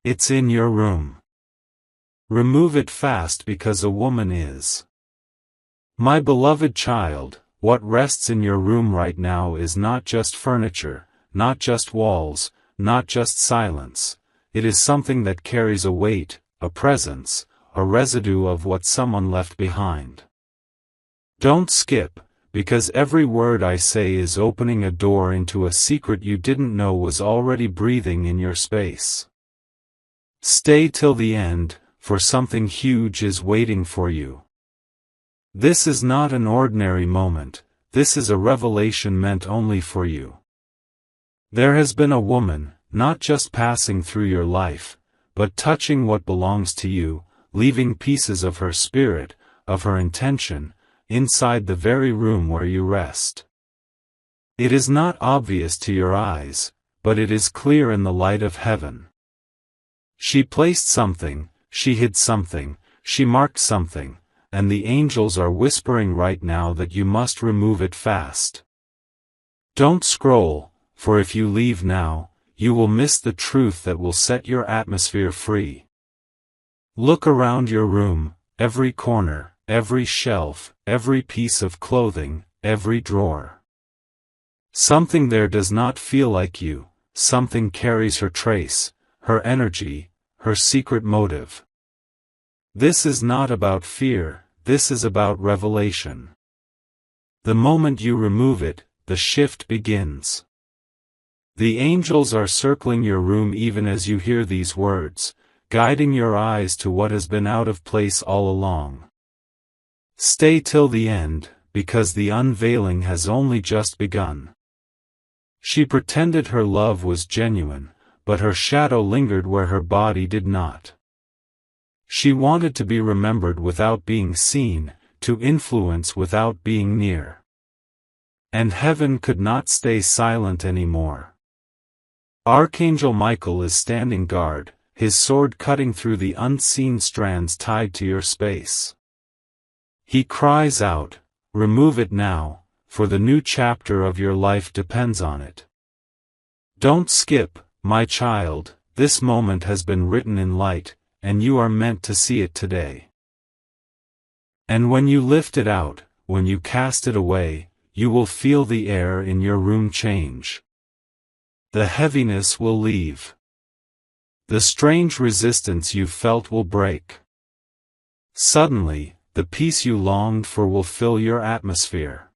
It's in your room. Remove it fast because a woman is. My beloved child, what rests in your room right now is not just furniture, not just walls, not just silence. It is something that carries a weight, a presence, a residue of what someone left behind. Don't skip, because every word I say is opening a door into a secret you didn't know was already breathing in your space. Stay till the end, for something huge is waiting for you. This is not an ordinary moment, this is a revelation meant only for you. There has been a woman, not just passing through your life, but touching what belongs to you, leaving pieces of her spirit, of her intention, inside the very room where you rest. It is not obvious to your eyes, but it is clear in the light of heaven. She placed something, she hid something, she marked something, and the angels are whispering right now that you must remove it fast. Don't scroll, for if you leave now, you will miss the truth that will set your atmosphere free. Look around your room, every corner, every shelf, every piece of clothing, every drawer. Something there does not feel like you, something carries her trace, her energy, her secret motive. This is not about fear, this is about revelation. The moment you remove it, the shift begins. The angels are circling your room even as you hear these words, guiding your eyes to what has been out of place all along. Stay till the end, because the unveiling has only just begun. She pretended her love was genuine, but her shadow lingered where her body did not. She wanted to be remembered without being seen, to influence without being near. And heaven could not stay silent anymore. Archangel Michael is standing guard, his sword cutting through the unseen strands tied to your space. He cries out, "Remove it now, for the new chapter of your life depends on it." Don't skip, my child, this moment has been written in light, and you are meant to see it today. And when you lift it out, when you cast it away, you will feel the air in your room change. The heaviness will leave. The strange resistance you felt will break. Suddenly, the peace you longed for will fill your atmosphere.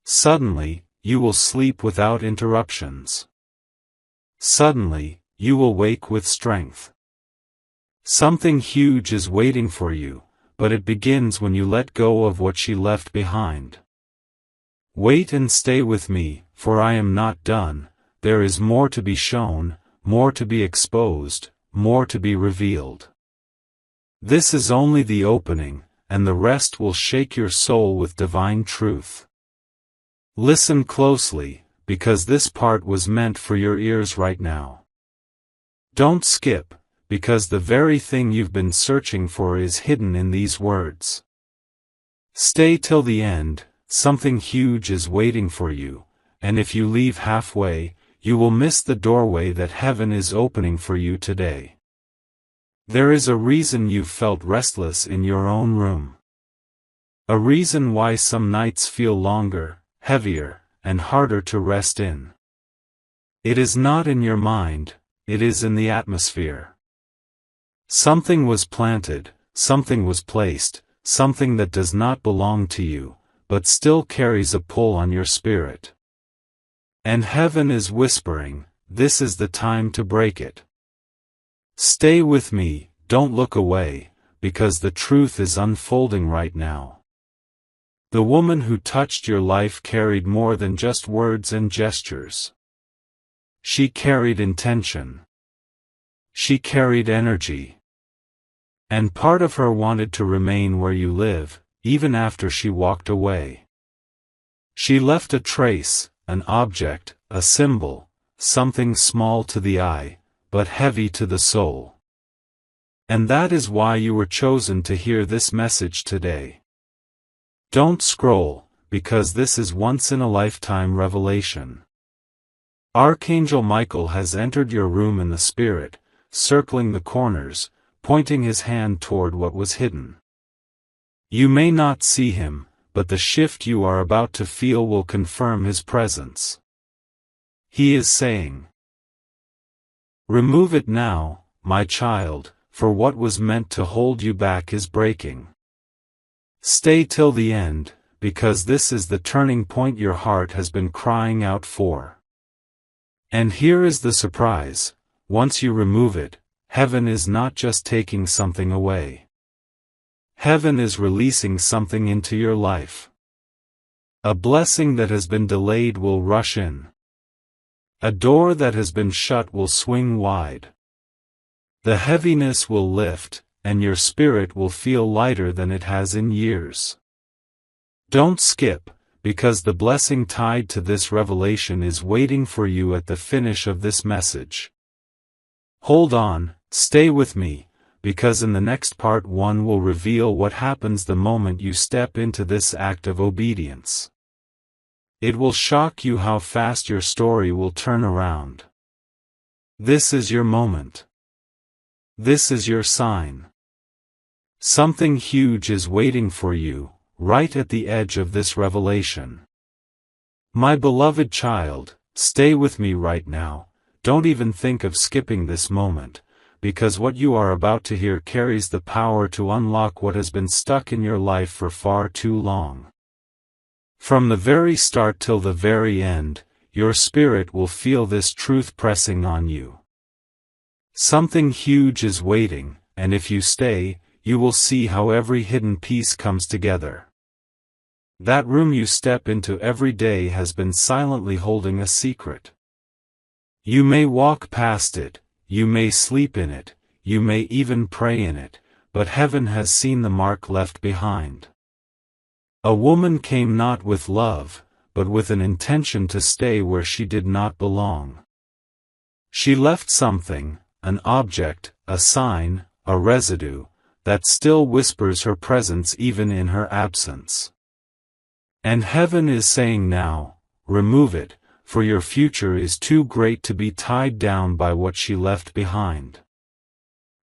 Suddenly, you will sleep without interruptions. Suddenly, you will wake with strength. Something huge is waiting for you, but it begins when you let go of what she left behind. Wait and stay with me, for I am not done. There is more to be shown, more to be exposed, more to be revealed. This is only the opening, and the rest will shake your soul with divine truth. Listen closely, because this part was meant for your ears right now. Don't skip, because the very thing you've been searching for is hidden in these words. Stay till the end, something huge is waiting for you, and if you leave halfway, you will miss the doorway that heaven is opening for you today. There is a reason you've felt restless in your own room. A reason why some nights feel longer, heavier, and harder to rest in. It is not in your mind, it is in the atmosphere. Something was planted, something was placed, something that does not belong to you, but still carries a pull on your spirit. And heaven is whispering, this is the time to break it. Stay with me, don't look away, because the truth is unfolding right now. The woman who touched your life carried more than just words and gestures. She carried intention. She carried energy. And part of her wanted to remain where you live, even after she walked away. She left a trace, an object, a symbol, something small to the eye, but heavy to the soul. And that is why you were chosen to hear this message today. Don't scroll, because this is once-in-a-lifetime revelation. Archangel Michael has entered your room in the spirit, circling the corners, pointing his hand toward what was hidden. You may not see him, but the shift you are about to feel will confirm his presence. He is saying, "Remove it now, my child, for what was meant to hold you back is breaking. Stay till the end, because this is the turning point your heart has been crying out for." And here is the surprise: once you remove it, heaven is not just taking something away. Heaven is releasing something into your life. A blessing that has been delayed will rush in. A door that has been shut will swing wide. The heaviness will lift, and your spirit will feel lighter than it has in years. Don't skip, because the blessing tied to this revelation is waiting for you at the finish of this message. Hold on, stay with me, because in the next part 1 will reveal what happens the moment you step into this act of obedience. It will shock you how fast your story will turn around. This is your moment. This is your sign. Something huge is waiting for you, right at the edge of this revelation. My beloved child, stay with me right now. Don't even think of skipping this moment, because what you are about to hear carries the power to unlock what has been stuck in your life for far too long. From the very start till the very end, your spirit will feel this truth pressing on you. Something huge is waiting, and if you stay, you will see how every hidden piece comes together. That room you step into every day has been silently holding a secret. You may walk past it, you may sleep in it, you may even pray in it, but heaven has seen the mark left behind. A woman came not with love, but with an intention to stay where she did not belong. She left something, an object, a sign, a residue, that still whispers her presence even in her absence. And heaven is saying now, remove it, for your future is too great to be tied down by what she left behind.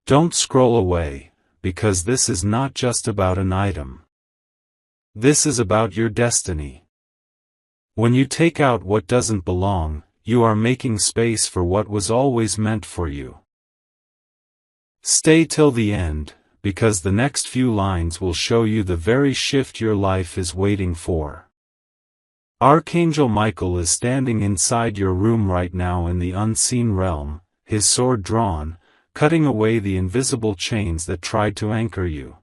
Don't scroll away, because this is not just about an item. This is about your destiny. When you take out what doesn't belong, you are making space for what was always meant for you. Stay till the end, because the next few lines will show you the very shift your life is waiting for. Archangel Michael is standing inside your room right now in the unseen realm, his sword drawn, cutting away the invisible chains that tried to anchor you.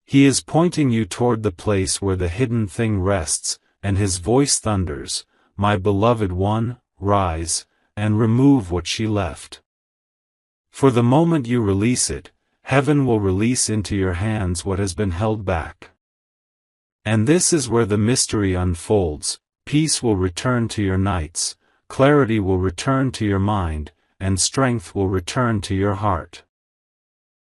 He is pointing you toward the place where the hidden thing rests, and his voice thunders, "My beloved one, rise, and remove what she left." For the moment you release it, heaven will release into your hands what has been held back. And this is where the mystery unfolds. Peace will return to your nights, clarity will return to your mind, and strength will return to your heart.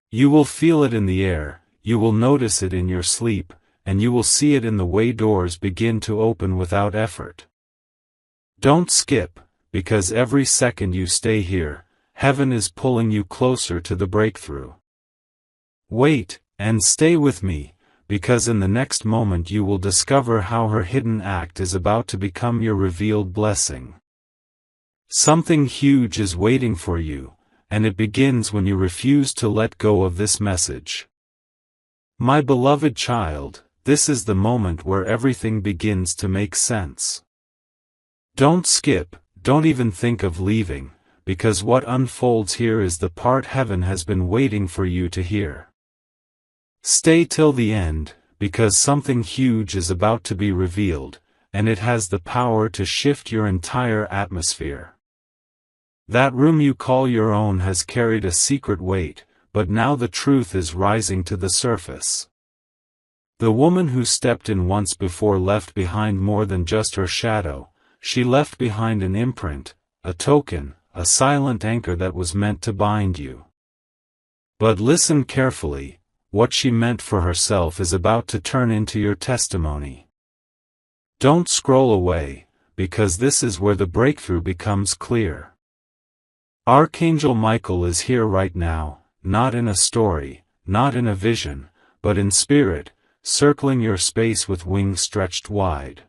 You will feel it in the air, you will notice it in your sleep, and you will see it in the way doors begin to open without effort. Don't skip, because every second you stay here, heaven is pulling you closer to the breakthrough. Wait, and stay with me, because in the next moment you will discover how her hidden act is about to become your revealed blessing. Something huge is waiting for you, and it begins when you refuse to let go of this message. My beloved child, this is the moment where everything begins to make sense. Don't skip, don't even think of leaving, because what unfolds here is the part heaven has been waiting for you to hear. Stay till the end, because something huge is about to be revealed, and it has the power to shift your entire atmosphere. That room you call your own has carried a secret weight, but now the truth is rising to the surface. The woman who stepped in once before left behind more than just her shadow. She left behind an imprint, a token, a silent anchor that was meant to bind you. But listen carefully, what she meant for herself is about to turn into your testimony. Don't scroll away, because this is where the breakthrough becomes clear. Archangel Michael is here right now, not in a story, not in a vision, but in spirit, circling your space with wings stretched wide.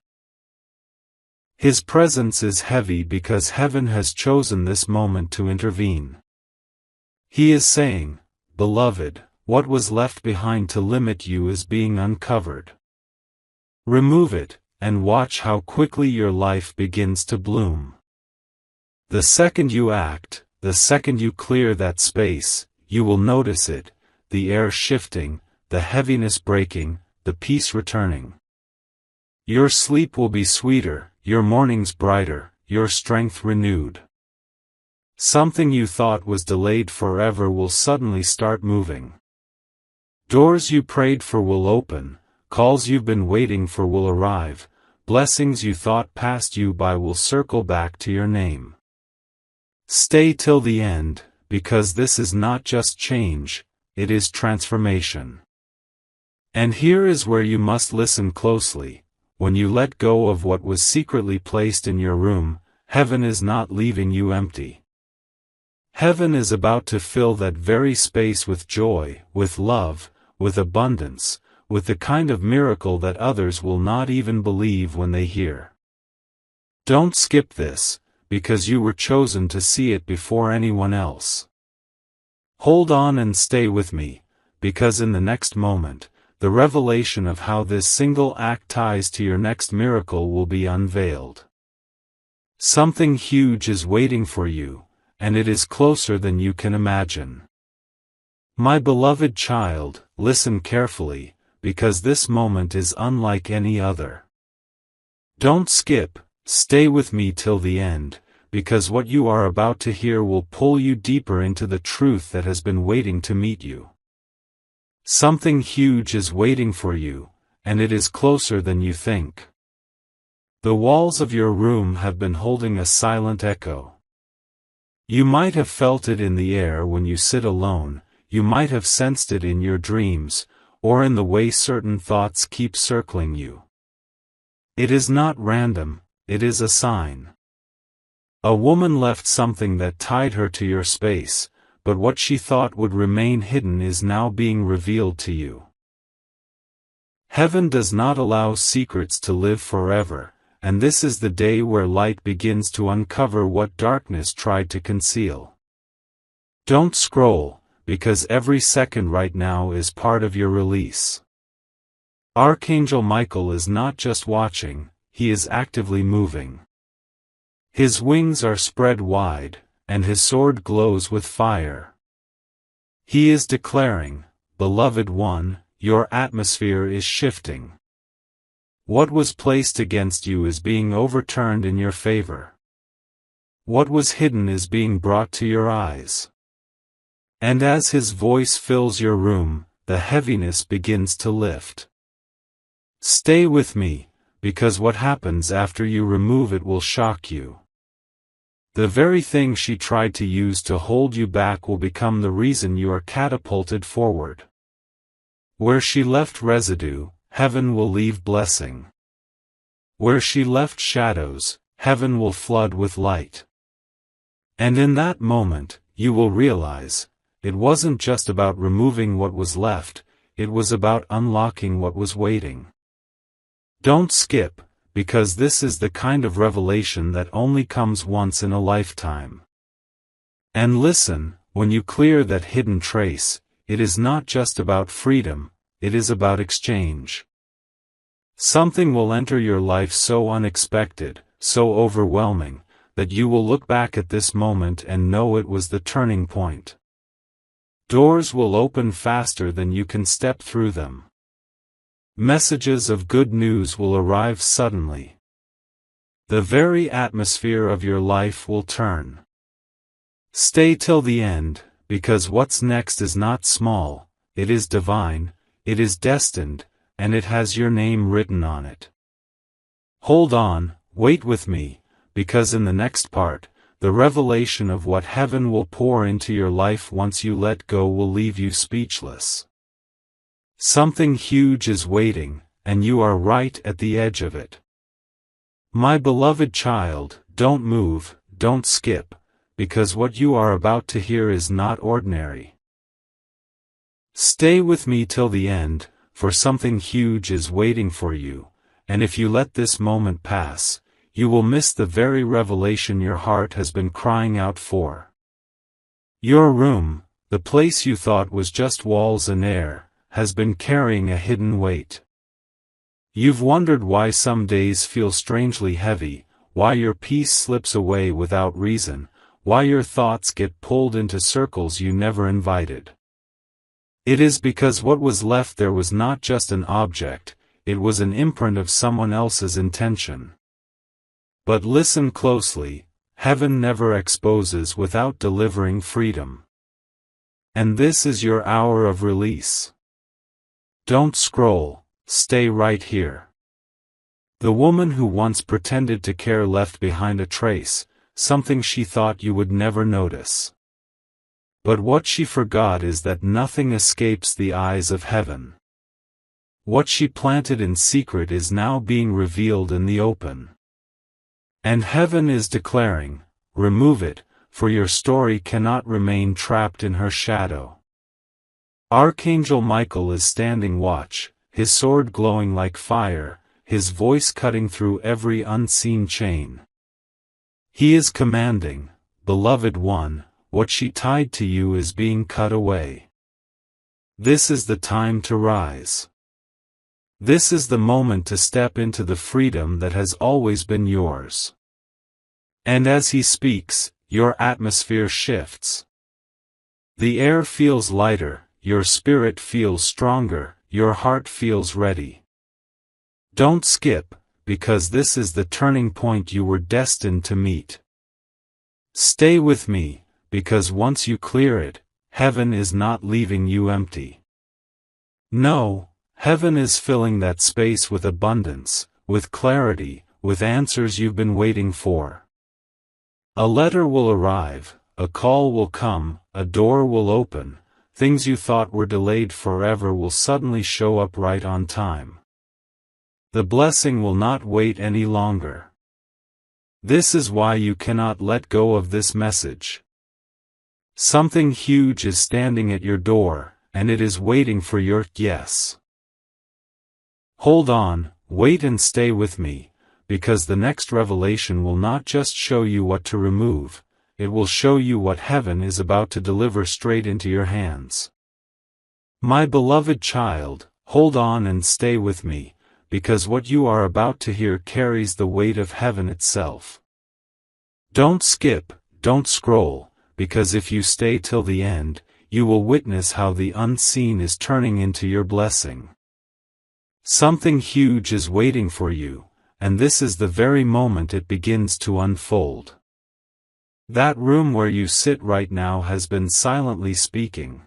His presence is heavy because heaven has chosen this moment to intervene. He is saying, "Beloved, what was left behind to limit you is being uncovered. Remove it, and watch how quickly your life begins to bloom." The second you act, the second you clear that space, you will notice it, the air shifting, the heaviness breaking, the peace returning. Your sleep will be sweeter, your mornings brighter, your strength renewed. Something you thought was delayed forever will suddenly start moving. Doors you prayed for will open, calls you've been waiting for will arrive, blessings you thought passed you by will circle back to your name. Stay till the end, because this is not just change, it is transformation. And here is where you must listen closely. When you let go of what was secretly placed in your room, heaven is not leaving you empty. Heaven is about to fill that very space with joy, with love, with abundance, with the kind of miracle that others will not even believe when they hear. Don't skip this, because you were chosen to see it before anyone else. Hold on and stay with me, because in the next moment, the revelation of how this single act ties to your next miracle will be unveiled. Something huge is waiting for you, and it is closer than you can imagine. My beloved child, listen carefully, because this moment is unlike any other. Don't skip, stay with me till the end, because what you are about to hear will pull you deeper into the truth that has been waiting to meet you. Something huge is waiting for you, and it is closer than you think. The walls of your room have been holding a silent echo. You might have felt it in the air when you sit alone, you might have sensed it in your dreams, or in the way certain thoughts keep circling you. It is not random, it is a sign. A woman left something that tied her to your space, but what she thought would remain hidden is now being revealed to you. Heaven does not allow secrets to live forever, and this is the day where light begins to uncover what darkness tried to conceal. Don't scroll, because every second right now is part of your release. Archangel Michael is not just watching, he is actively moving. His wings are spread wide, and his sword glows with fire. He is declaring, "Beloved one, your atmosphere is shifting. What was placed against you is being overturned in your favor. What was hidden is being brought to your eyes." And as his voice fills your room, the heaviness begins to lift. Stay with me, because what happens after you remove it will shock you. The very thing she tried to use to hold you back will become the reason you are catapulted forward. Where she left residue, heaven will leave blessing. Where she left shadows, heaven will flood with light. And in that moment, you will realize, it wasn't just about removing what was left, it was about unlocking what was waiting. Don't skip, because this is the kind of revelation that only comes once in a lifetime. And listen, when you clear that hidden trace, it is not just about freedom, it is about exchange. Something will enter your life so unexpected, so overwhelming, that you will look back at this moment and know it was the turning point. Doors will open faster than you can step through them. Messages of good news will arrive suddenly. The very atmosphere of your life will turn. Stay till the end, because what's next is not small, it is divine, it is destined, and it has your name written on it. Hold on, wait with me, because in the next part, the revelation of what heaven will pour into your life once you let go will leave you speechless. Something huge is waiting, and you are right at the edge of it. My beloved child, don't move, don't skip, because what you are about to hear is not ordinary. Stay with me till the end, for something huge is waiting for you, and if you let this moment pass, you will miss the very revelation your heart has been crying out for. Your room, the place you thought was just walls and air, has been carrying a hidden weight. You've wondered why some days feel strangely heavy, why your peace slips away without reason, why your thoughts get pulled into circles you never invited. It is because what was left there was not just an object, it was an imprint of someone else's intention. But listen closely, heaven never exposes without delivering freedom. And this is your hour of release. Don't scroll, stay right here. The woman who once pretended to care left behind a trace, something she thought you would never notice. But what she forgot is that nothing escapes the eyes of heaven. What she planted in secret is now being revealed in the open. And heaven is declaring, remove it, for your story cannot remain trapped in her shadow. Archangel Michael is standing watch, his sword glowing like fire, his voice cutting through every unseen chain. He is commanding, beloved one, what she tied to you is being cut away. This is the time to rise. This is the moment to step into the freedom that has always been yours. And as he speaks, your atmosphere shifts. The air feels lighter, your spirit feels stronger, your heart feels ready. Don't skip, because this is the turning point you were destined to meet. Stay with me, because once you clear it, heaven is not leaving you empty. No, heaven is filling that space with abundance, with clarity, with answers you've been waiting for. A letter will arrive, a call will come, a door will open, things you thought were delayed forever will suddenly show up right on time. The blessing will not wait any longer. This is why you cannot let go of this message. Something huge is standing at your door, and it is waiting for your yes. Hold on, wait and stay with me, because the next revelation will not just show you what to remove, it will show you what heaven is about to deliver straight into your hands. My beloved child, hold on and stay with me, because what you are about to hear carries the weight of heaven itself. Don't skip, don't scroll, because if you stay till the end, you will witness how the unseen is turning into your blessing. Something huge is waiting for you, and this is the very moment it begins to unfold. That room where you sit right now has been silently speaking.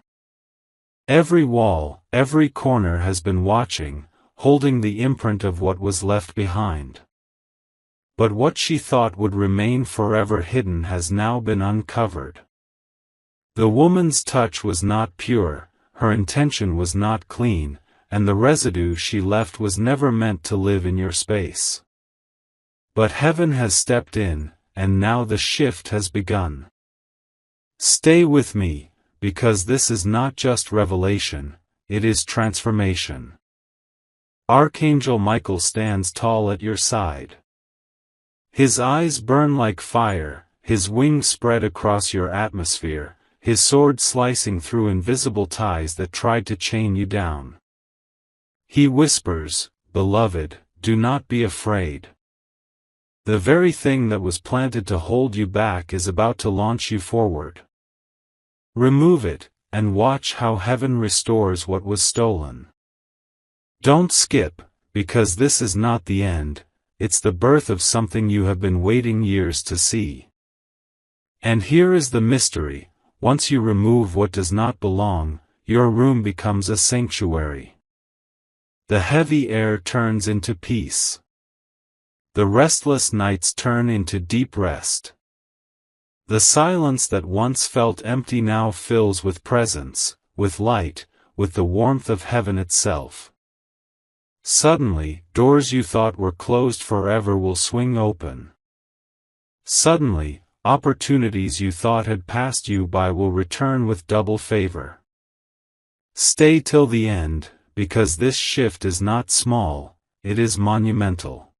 Every wall, every corner has been watching, holding the imprint of what was left behind. But what she thought would remain forever hidden has now been uncovered. The woman's touch was not pure, her intention was not clean, and the residue she left was never meant to live in your space. But heaven has stepped in, and now the shift has begun. Stay with me, because this is not just revelation, it is transformation. Archangel Michael stands tall at your side. His eyes burn like fire, his wings spread across your atmosphere, his sword slicing through invisible ties that tried to chain you down. He whispers, beloved, do not be afraid. The very thing that was planted to hold you back is about to launch you forward. Remove it, and watch how heaven restores what was stolen. Don't skip, because this is not the end, it's the birth of something you have been waiting years to see. And here is the mystery, once you remove what does not belong, your room becomes a sanctuary. The heavy air turns into peace. The restless nights turn into deep rest. The silence that once felt empty now fills with presence, with light, with the warmth of heaven itself. Suddenly, doors you thought were closed forever will swing open. Suddenly, opportunities you thought had passed you by will return with double favor. Stay till the end, because this shift is not small, it is monumental.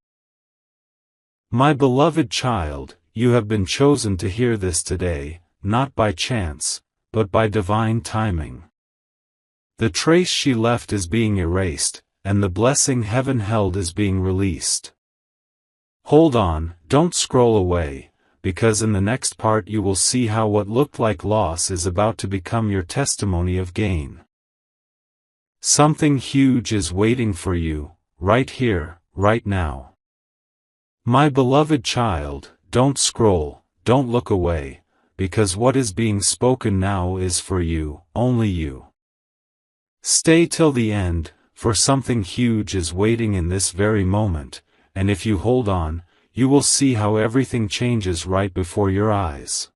My beloved child, you have been chosen to hear this today, not by chance, but by divine timing. The trace she left is being erased, and the blessing heaven held is being released. Hold on, don't scroll away, because in the next part you will see how what looked like loss is about to become your testimony of gain. Something huge is waiting for you, right here, right now. My beloved child, don't scroll, don't look away, because what is being spoken now is for you, only you. Stay till the end, for something huge is waiting in this very moment, and if you hold on, you will see how everything changes right before your eyes.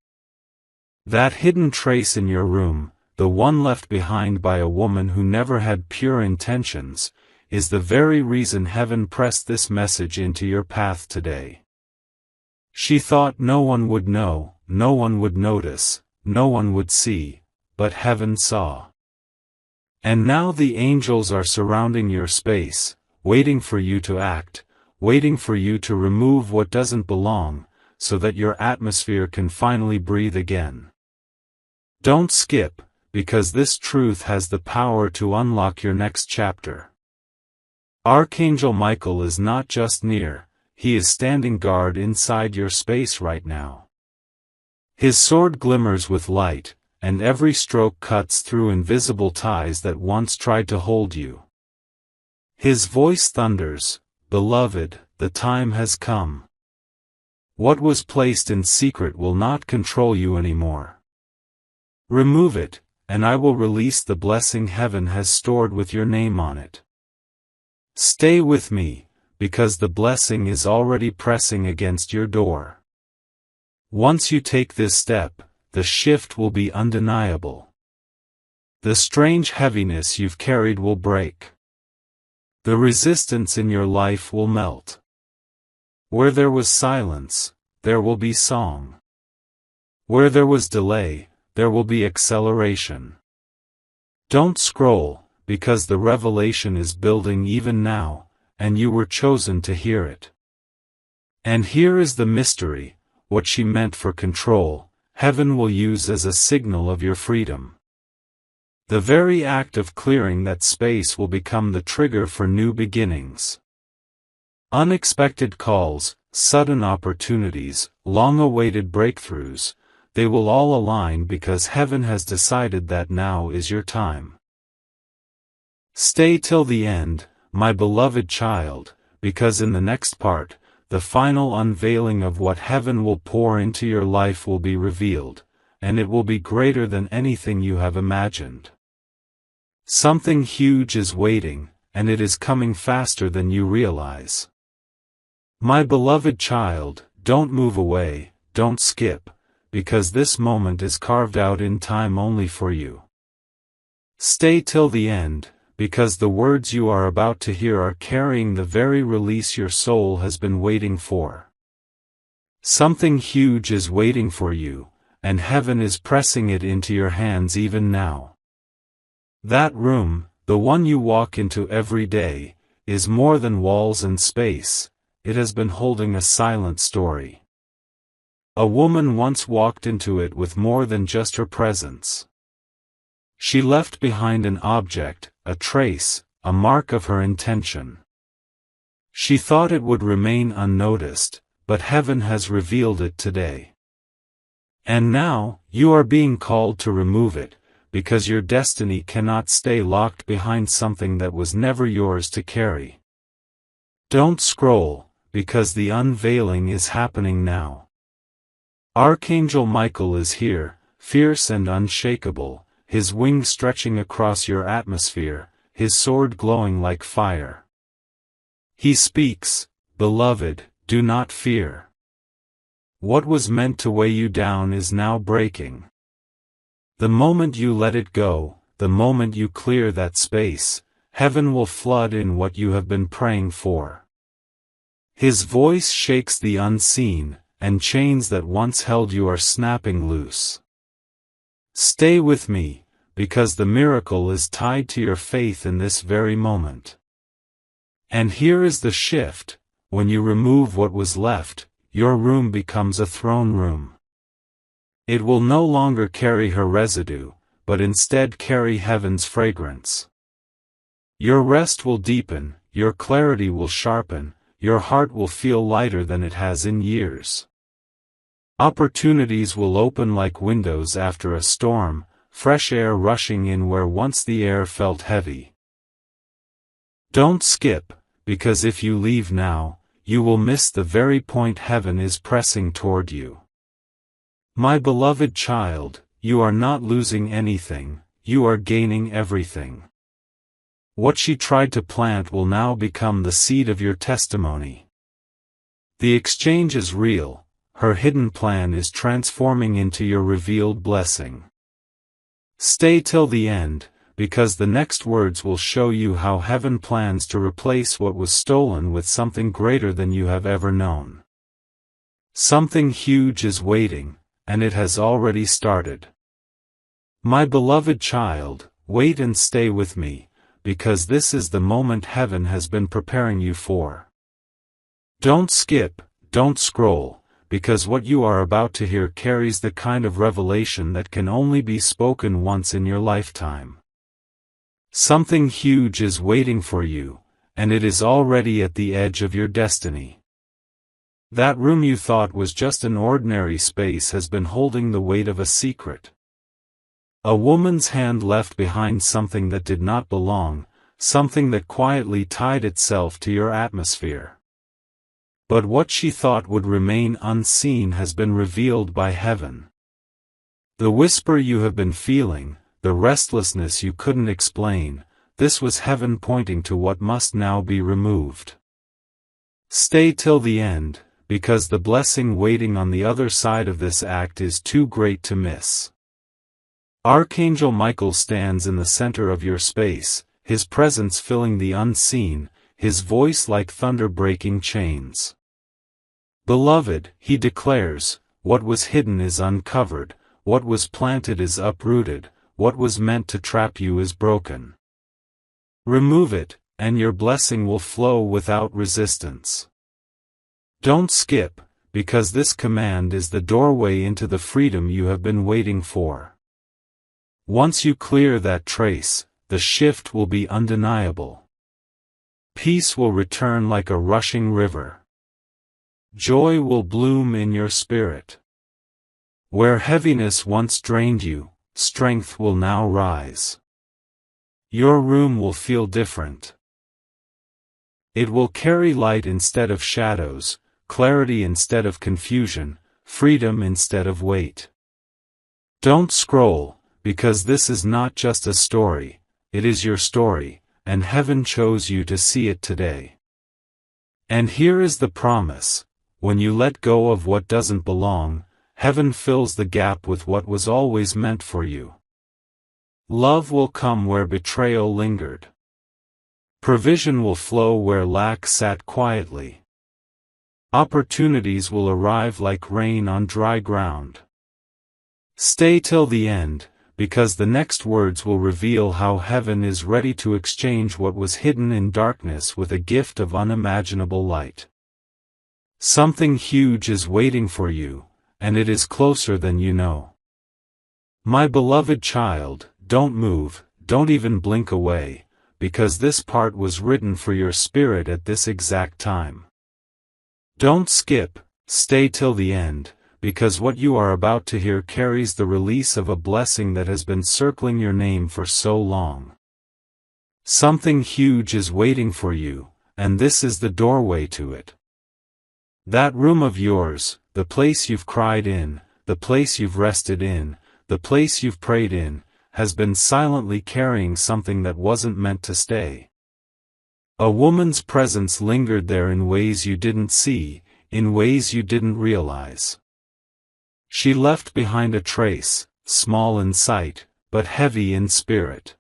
That hidden trace in your room, the one left behind by a woman who never had pure intentions, is the very reason heaven pressed this message into your path today. She thought no one would know, no one would notice, no one would see, but heaven saw. And now the angels are surrounding your space, waiting for you to act, waiting for you to remove what doesn't belong, so that your atmosphere can finally breathe again. Don't skip, because this truth has the power to unlock your next chapter. Archangel Michael is not just near, he is standing guard inside your space right now. His sword glimmers with light, and every stroke cuts through invisible ties that once tried to hold you. His voice thunders, "Beloved, the time has come. What was placed in secret will not control you anymore. Remove it, and I will release the blessing heaven has stored with your name on it. Stay with me, because the blessing is already pressing against your door. Once you take this step, the shift will be undeniable. The strange heaviness you've carried will break. The resistance in your life will melt. Where there was silence, there will be song. Where there was delay, there will be acceleration. Don't scroll, because the revelation is building even now, and you were chosen to hear it. And here is the mystery, what she meant for control, heaven will use as a signal of your freedom. The very act of clearing that space will become the trigger for new beginnings. Unexpected calls, sudden opportunities, long-awaited breakthroughs, they will all align because heaven has decided that now is your time. Stay till the end, my beloved child, because in the next part, the final unveiling of what heaven will pour into your life will be revealed, and it will be greater than anything you have imagined. Something huge is waiting, and it is coming faster than you realize. My beloved child, don't move away, don't skip, because this moment is carved out in time only for you. Stay till the end, because the words you are about to hear are carrying the very release your soul has been waiting for. Something huge is waiting for you, and heaven is pressing it into your hands even now. That room, the one you walk into every day, is more than walls and space, it has been holding a silent story. A woman once walked into it with more than just her presence. She left behind an object, a trace, a mark of her intention. She thought it would remain unnoticed, but heaven has revealed it today. And now, you are being called to remove it, because your destiny cannot stay locked behind something that was never yours to carry. Don't scroll, because the unveiling is happening now. Archangel Michael is here, fierce and unshakable, his wings stretching across your atmosphere, his sword glowing like fire. He speaks, "Beloved, do not fear. What was meant to weigh you down is now breaking. The moment you let it go, the moment you clear that space, heaven will flood in what you have been praying for." His voice shakes the unseen, and chains that once held you are snapping loose. Stay with me, because the miracle is tied to your faith in this very moment. And here is the shift: when you remove what was left, your room becomes a throne room. It will no longer carry her residue, but instead carry heaven's fragrance. Your rest will deepen, your clarity will sharpen, your heart will feel lighter than it has in years. Opportunities will open like windows after a storm, fresh air rushing in where once the air felt heavy. Don't skip, because if you leave now, you will miss the very point heaven is pressing toward you. My beloved child, you are not losing anything, you are gaining everything. What she tried to plant will now become the seed of your testimony. The exchange is real, her hidden plan is transforming into your revealed blessing. Stay till the end, because the next words will show you how heaven plans to replace what was stolen with something greater than you have ever known. Something huge is waiting, and it has already started. My beloved child, wait and stay with me, because this is the moment heaven has been preparing you for. Don't skip, don't scroll, because what you are about to hear carries the kind of revelation that can only be spoken once in your lifetime. Something huge is waiting for you, and it is already at the edge of your destiny. That room you thought was just an ordinary space has been holding the weight of a secret. A woman's hand left behind something that did not belong, something that quietly tied itself to your atmosphere. But what she thought would remain unseen has been revealed by heaven. The whisper you have been feeling, the restlessness you couldn't explain, this was heaven pointing to what must now be removed. Stay till the end, because the blessing waiting on the other side of this act is too great to miss. Archangel Michael stands in the center of your space, his presence filling the unseen, his voice like thunder breaking chains. Beloved, he declares, what was hidden is uncovered, what was planted is uprooted, what was meant to trap you is broken. Remove it, and your blessing will flow without resistance. Don't skip, because this command is the doorway into the freedom you have been waiting for. Once you clear that trace, the shift will be undeniable. Peace will return like a rushing river. Joy will bloom in your spirit. Where heaviness once drained you, strength will now rise. Your room will feel different. It will carry light instead of shadows, clarity instead of confusion, freedom instead of weight. Don't scroll, because this is not just a story, it is your story, and heaven chose you to see it today. And here is the promise: when you let go of what doesn't belong, heaven fills the gap with what was always meant for you. Love will come where betrayal lingered. Provision will flow where lack sat quietly. Opportunities will arrive like rain on dry ground. Stay till the end, because the next words will reveal how heaven is ready to exchange what was hidden in darkness with a gift of unimaginable light. Something huge is waiting for you, and it is closer than you know. My beloved child, don't move, don't even blink away, because this part was written for your spirit at this exact time. Don't skip, stay till the end, because what you are about to hear carries the release of a blessing that has been circling your name for so long. Something huge is waiting for you, and this is the doorway to it. That room of yours, the place you've cried in, the place you've rested in, the place you've prayed in, has been silently carrying something that wasn't meant to stay. A woman's presence lingered there in ways you didn't see, in ways you didn't realize. She left behind a trace, small in sight, but heavy in spirit.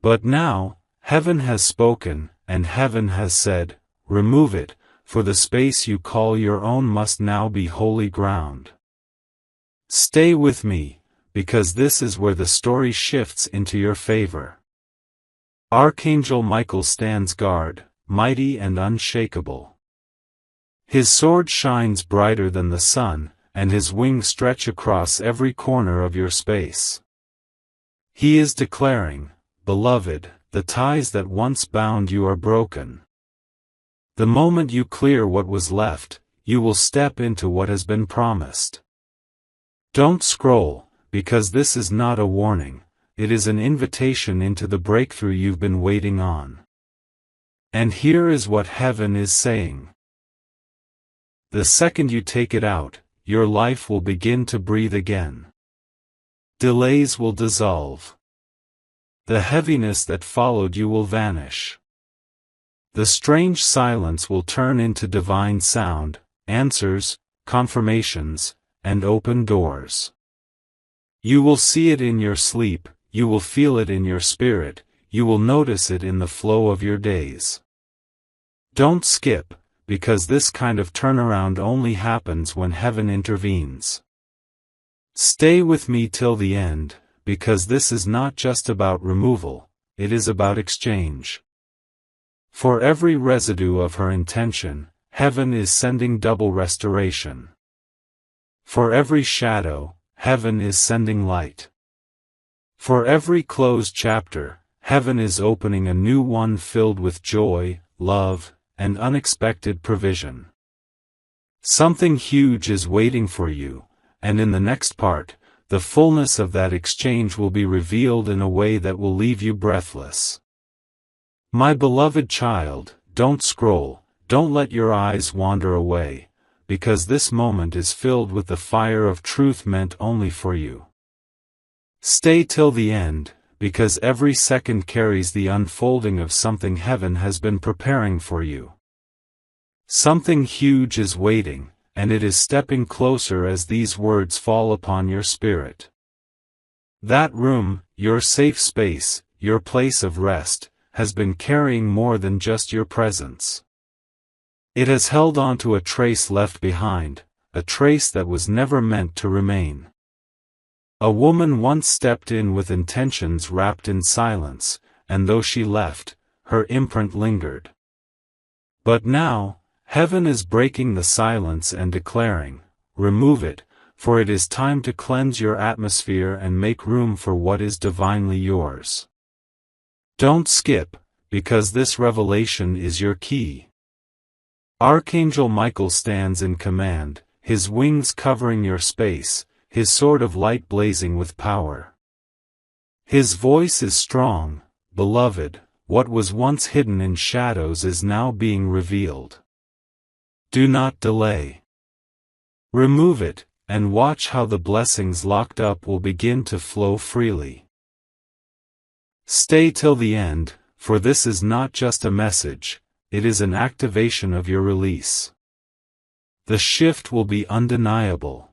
But now, heaven has spoken, and heaven has said, remove it, for the space you call your own must now be holy ground. Stay with me, because this is where the story shifts into your favor. Archangel Michael stands guard, mighty and unshakable. His sword shines brighter than the sun, and his wings stretch across every corner of your space. He is declaring, "Beloved, the ties that once bound you are broken. The moment you clear what was left, you will step into what has been promised." Don't scroll, because this is not a warning, it is an invitation into the breakthrough you've been waiting on. And here is what heaven is saying. The second you take it out, your life will begin to breathe again. Delays will dissolve. The heaviness that followed you will vanish. The strange silence will turn into divine sound, answers, confirmations, and open doors. You will see it in your sleep, you will feel it in your spirit, you will notice it in the flow of your days. Don't skip, because this kind of turnaround only happens when heaven intervenes. Stay with me till the end, because this is not just about removal, it is about exchange. For every residue of her intention, heaven is sending double restoration. For every shadow, heaven is sending light. For every closed chapter, heaven is opening a new one filled with joy, love, and unexpected provision. Something huge is waiting for you, and in the next part, the fullness of that exchange will be revealed in a way that will leave you breathless. My beloved child, don't scroll, don't let your eyes wander away, because this moment is filled with the fire of truth meant only for you. Stay till the end, because every second carries the unfolding of something heaven has been preparing for you. Something huge is waiting, and it is stepping closer as these words fall upon your spirit. That room, your safe space, your place of rest, has been carrying more than just your presence. It has held on to a trace left behind, a trace that was never meant to remain. A woman once stepped in with intentions wrapped in silence, and though she left, her imprint lingered. But now, heaven is breaking the silence and declaring, "Remove it, for it is time to cleanse your atmosphere and make room for what is divinely yours." Don't skip, because this revelation is your key. Archangel Michael stands in command, his wings covering your space, his sword of light blazing with power. His voice is strong, "Beloved, what was once hidden in shadows is now being revealed. Do not delay. Remove it, and watch how the blessings locked up will begin to flow freely." Stay till the end, for this is not just a message, it is an activation of your release. The shift will be undeniable.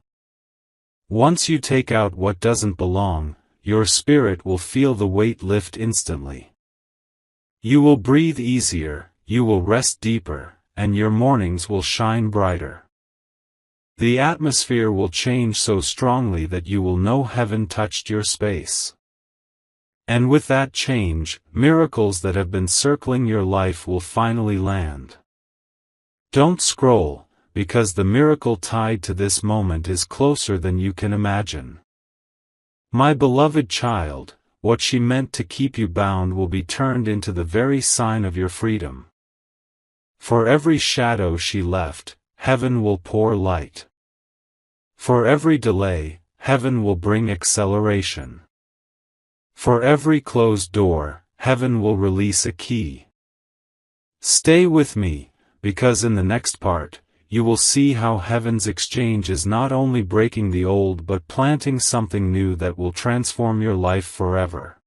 Once you take out what doesn't belong, your spirit will feel the weight lift instantly. You will breathe easier, you will rest deeper, and your mornings will shine brighter. The atmosphere will change so strongly that you will know heaven touched your space. And with that change, miracles that have been circling your life will finally land. Don't scroll, because the miracle tied to this moment is closer than you can imagine. My beloved child, what she meant to keep you bound will be turned into the very sign of your freedom. For every shadow she left, heaven will pour light. For every delay, heaven will bring acceleration. For every closed door, heaven will release a key. Stay with me, because in the next part, you will see how heaven's exchange is not only breaking the old but planting something new that will transform your life forever.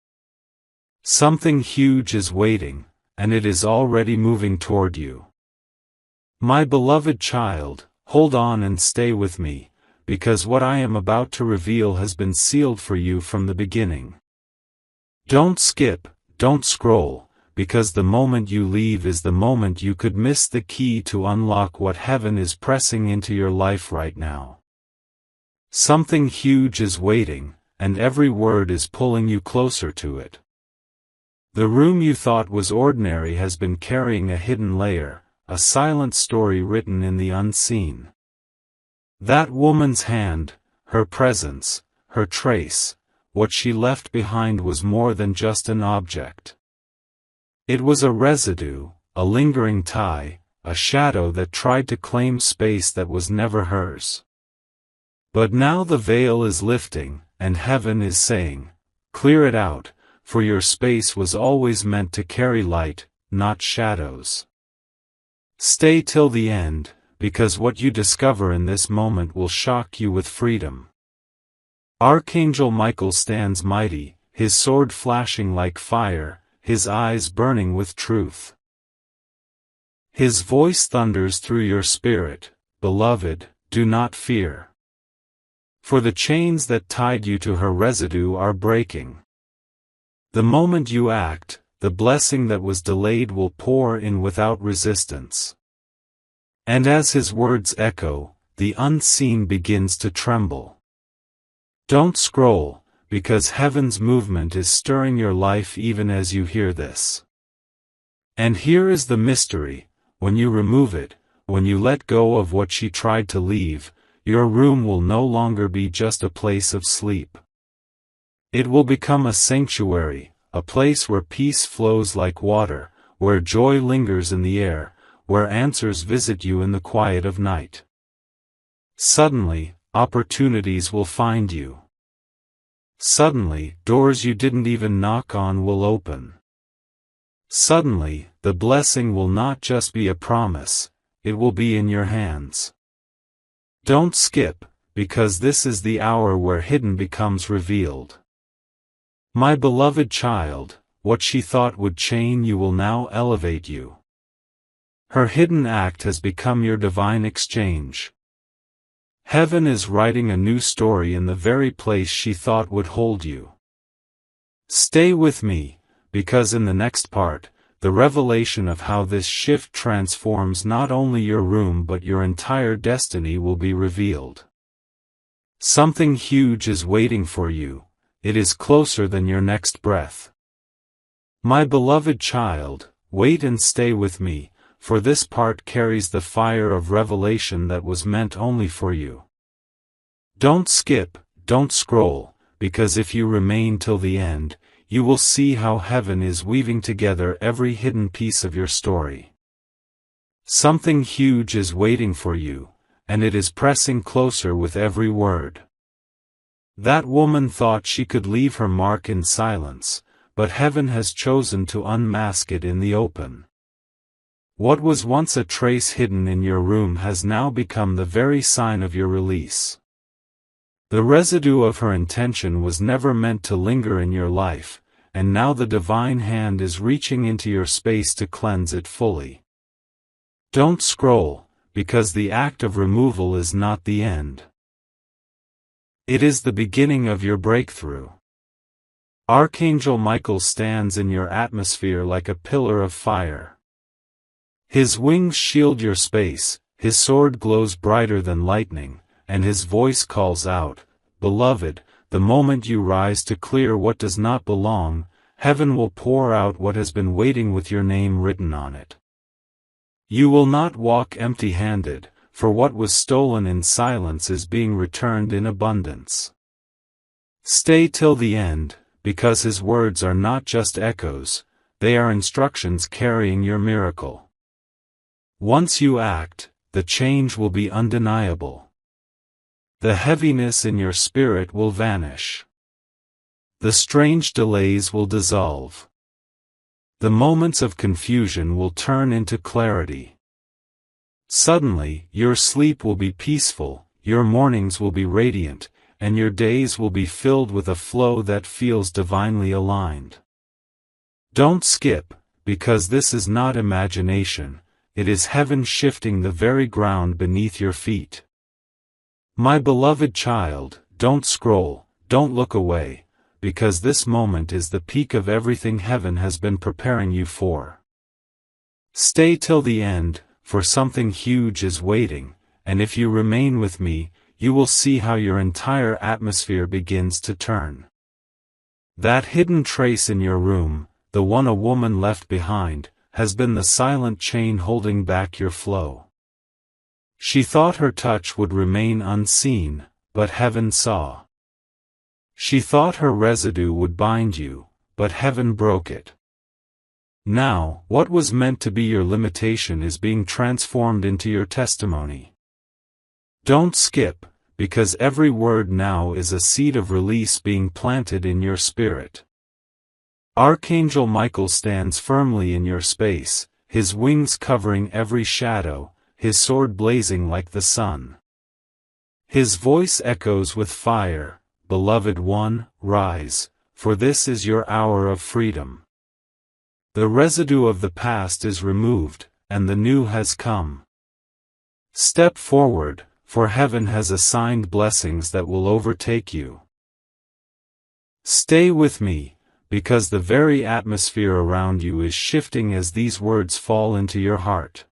Something huge is waiting, and it is already moving toward you. My beloved child, hold on and stay with me, because what I am about to reveal has been sealed for you from the beginning. Don't skip, don't scroll, because the moment you leave is the moment you could miss the key to unlock what heaven is pressing into your life right now. Something huge is waiting, and every word is pulling you closer to it. The room you thought was ordinary has been carrying a hidden layer, a silent story written in the unseen. That woman's hand, her presence, her trace, what she left behind was more than just an object. It was a residue, a lingering tie, a shadow that tried to claim space that was never hers. But now the veil is lifting, and heaven is saying, "Clear it out, for your space was always meant to carry light, not shadows. Stay till the end, because what you discover in this moment will shock you with freedom." Archangel Michael stands mighty, his sword flashing like fire, his eyes burning with truth. His voice thunders through your spirit, "Beloved, do not fear. For the chains that tied you to her residue are breaking. The moment you act, the blessing that was delayed will pour in without resistance." And as his words echo, the unseen begins to tremble. Don't scroll, because heaven's movement is stirring your life even as you hear this. And here is the mystery: when you remove it, when you let go of what she tried to leave, your room will no longer be just a place of sleep. It will become a sanctuary, a place where peace flows like water, where joy lingers in the air, where answers visit you in the quiet of night. Suddenly, opportunities will find you. Suddenly, doors you didn't even knock on will open. Suddenly, the blessing will not just be a promise, it will be in your hands. Don't skip, because this is the hour where hidden becomes revealed. My beloved child, what she thought would chain you will now elevate you. Her hidden act has become your divine exchange. Heaven is writing a new story in the very place she thought would hold you. Stay with me, because in the next part, the revelation of how this shift transforms not only your room but your entire destiny will be revealed. Something huge is waiting for you, it is closer than your next breath. My beloved child, wait and stay with me, for this part carries the fire of revelation that was meant only for you. Don't skip, don't scroll, because if you remain till the end, you will see how heaven is weaving together every hidden piece of your story. Something huge is waiting for you, and it is pressing closer with every word. That woman thought she could leave her mark in silence, but heaven has chosen to unmask it in the open. What was once a trace hidden in your room has now become the very sign of your release. The residue of her intention was never meant to linger in your life, and now the divine hand is reaching into your space to cleanse it fully. Don't scroll, because the act of removal is not the end. It is the beginning of your breakthrough. Archangel Michael stands in your atmosphere like a pillar of fire. His wings shield your space, his sword glows brighter than lightning, and his voice calls out, "Beloved, the moment you rise to clear what does not belong, heaven will pour out what has been waiting with your name written on it." You will not walk empty-handed, for what was stolen in silence is being returned in abundance. Stay till the end, because his words are not just echoes, they are instructions carrying your miracle. Once you act, the change will be undeniable. The heaviness in your spirit will vanish. The strange delays will dissolve. The moments of confusion will turn into clarity. Suddenly, your sleep will be peaceful, your mornings will be radiant, and your days will be filled with a flow that feels divinely aligned. Don't skip, because this is not imagination, it is heaven shifting the very ground beneath your feet. My beloved child, don't scroll, don't look away, because this moment is the peak of everything heaven has been preparing you for. Stay till the end, for something huge is waiting, and if you remain with me, you will see how your entire atmosphere begins to turn. That hidden trace in your room, the one a woman left behind, has been the silent chain holding back your flow. She thought her touch would remain unseen, but heaven saw. She thought her residue would bind you, but heaven broke it. Now, what was meant to be your limitation is being transformed into your testimony. Don't skip, because every word now is a seed of release being planted in your spirit. Archangel Michael stands firmly in your space, his wings covering every shadow, his sword blazing like the sun. His voice echoes with fire, "Beloved one, rise, for this is your hour of freedom. The residue of the past is removed, and the new has come. Step forward, for heaven has assigned blessings that will overtake you. Stay with me, because the very atmosphere around you is shifting as these words fall into your heart.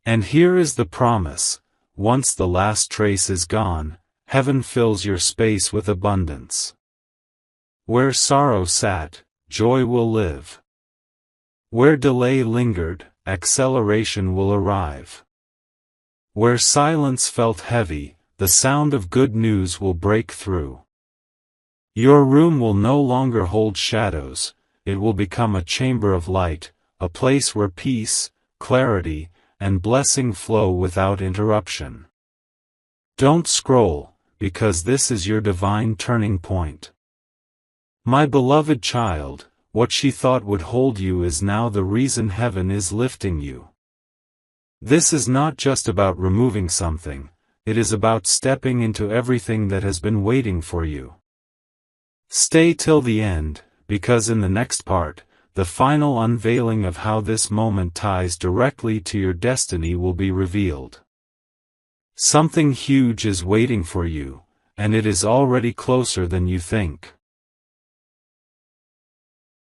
And here is the promise, once the last trace is gone, heaven fills your space with abundance. Where sorrow sat, joy will live. Where delay lingered, acceleration will arrive. Where silence felt heavy, the sound of good news will break through. Your room will no longer hold shadows, it will become a chamber of light, a place where peace, clarity, and blessing flow without interruption. Don't scroll, because this is your divine turning point. My beloved child, what she thought would hold you is now the reason heaven is lifting you. This is not just about removing something, it is about stepping into everything that has been waiting for you. Stay till the end, because in the next part, the final unveiling of how this moment ties directly to your destiny will be revealed. Something huge is waiting for you, and it is already closer than you think.